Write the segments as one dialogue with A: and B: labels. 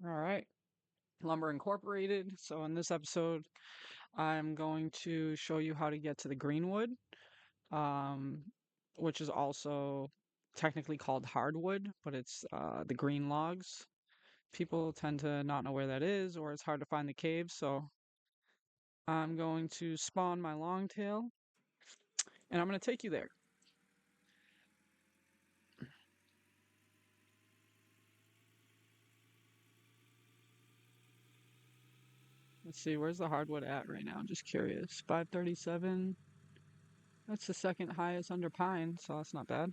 A: All right, Lumber Incorporated. So in this episode, I'm going to show you how to get to the greenwood, um, which is also technically called hardwood, but it's the green logs. People tend to not know where that is, or it's hard to find the caves. So I'm going to spawn my longtail, and I'm going to take you there. Let's see, where's the hardwood at right now? I'm just curious. 537. That's the second highest under pine, so that's not bad.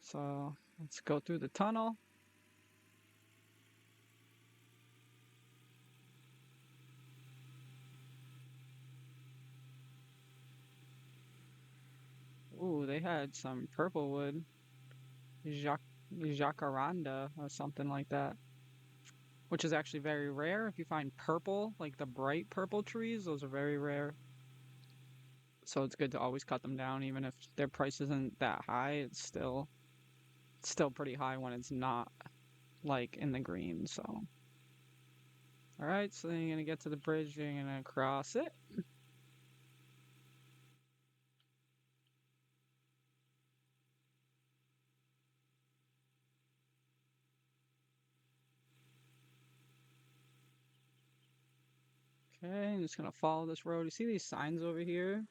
A: So let's go through the tunnel. Ooh, they had some purple wood, jac jacaranda or something like that, which is actually very rare. If you find purple, like the bright purple trees, those are very rare. So it's good to always cut them down, even if their price isn't that high. It's still pretty high when it's not like in the green. So, all right, so then you're gonna get to the bridge. You're gonna cross it. Okay, I'm just gonna follow this road. You see these signs over here?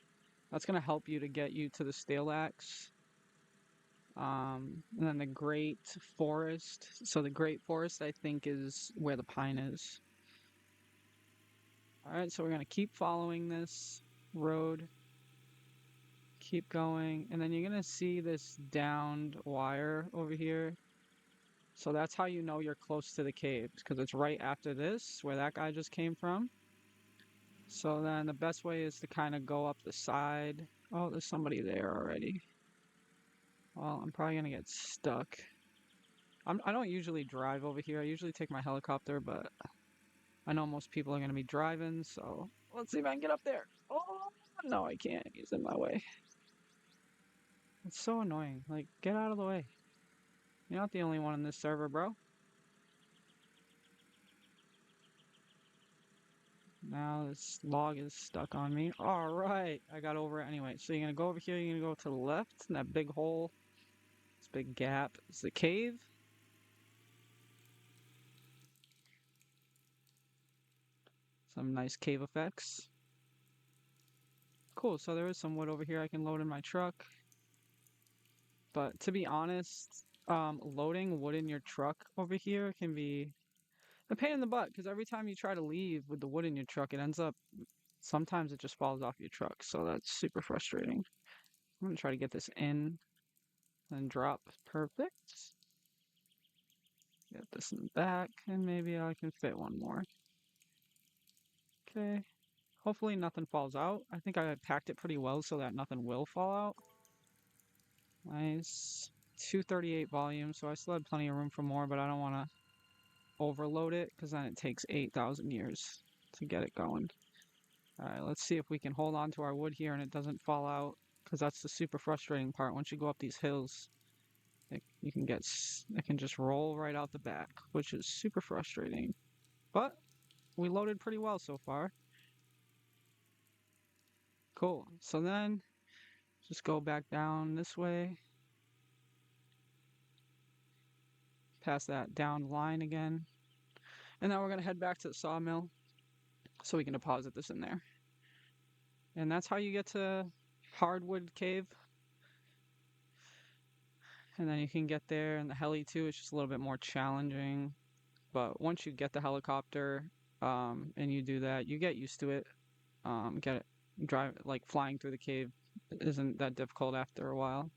A: That's gonna help you to get you to the steel axe. And then the Great Forest. So the Great Forest, I think, is where the pine is. All right, so we're gonna keep following this road, keep going, and then you're gonna see this downed wire over here. So that's how you know you're close to the caves, because it's right after this, where that guy just came from. So then the best way is to kind of go up the side. Oh, there's somebody there already. Well, I'm probably gonna get stuck. I don't usually drive over here. I usually take my helicopter, but I know most people are going to be driving, so let's see if I can get up there. Oh, no, I can't. He's in my way. It's so annoying. Like, get out of the way. You're not the only one in this server, bro. Now this log is stuck on me. All right, I got over it anyway. So you're going to go over here. You're going to go to the left, and that big hole, this big gap is the cave. Some nice cave effects. Cool, so there is some wood over here I can load in my truck. But to be honest, loading wood in your truck over here can be a pain in the butt because every time you try to leave with the wood in your truck, it ends up sometimes it just falls off your truck. So that's super frustrating. I'm gonna try to get this in and drop. Perfect. Get this in the back, and maybe I can fit one more. Okay. Hopefully nothing falls out. I think I packed it pretty well so that nothing will fall out. Nice. 238 volume, so I still have plenty of room for more, but I don't want to overload it because then it takes 8,000 years to get it going. All right, let's see if we can hold on to our wood here and it doesn't fall out because that's the super frustrating part. Once you go up these hills, you can it can just roll right out the back, which is super frustrating. But we loaded pretty well so far. Cool. So then just go back down this way, past that down line again. And now we're going to head back to the sawmill so we can deposit this in there. And that's how you get to Hardwood Cave. And then you can get there, and the heli too is just a little bit more challenging. But once you get the helicopter, and you do that, you get used to it. Get it, drive like flying through the cave isn't that difficult after a while.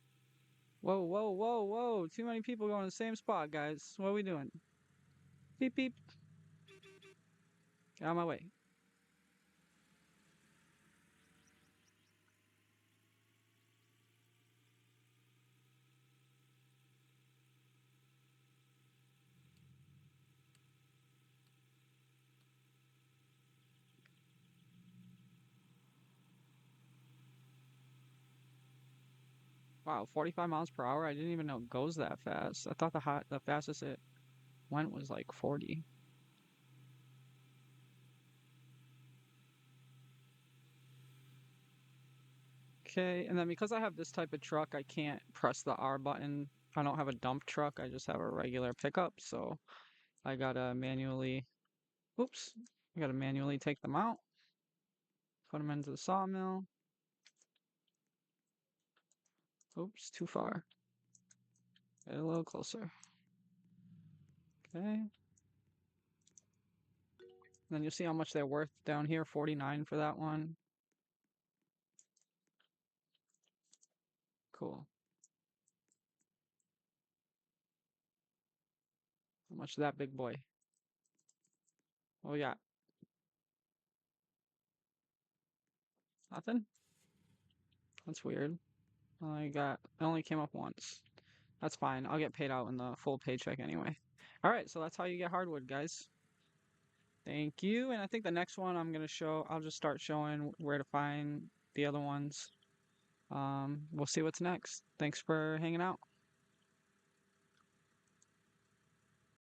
A: Whoa, whoa, whoa, whoa! Too many people going to the same spot, guys. What are we doing? Beep, beep. Get out of my way. Wow, 45 miles per hour. I didn't even know it goes that fast. I thought the fastest it went was like 40. Okay, and then because I have this type of truck, I can't press the R button. I don't have a dump truck, I just have a regular pickup, so I gotta manually, oops, I gotta manually take them out, put them into the sawmill. Oops, too far. Get a little closer. Okay. Then you'll see how much they're worth down here, 49 for that one. Cool. How much that big boy? Oh yeah, nothing? That's weird. It only came up once. That's fine. I'll get paid out in the full paycheck anyway. All right, so that's how you get hardwood, guys. Thank you. And I think the next one I'll just start showing where to find the other ones. We'll see what's next. Thanks for hanging out.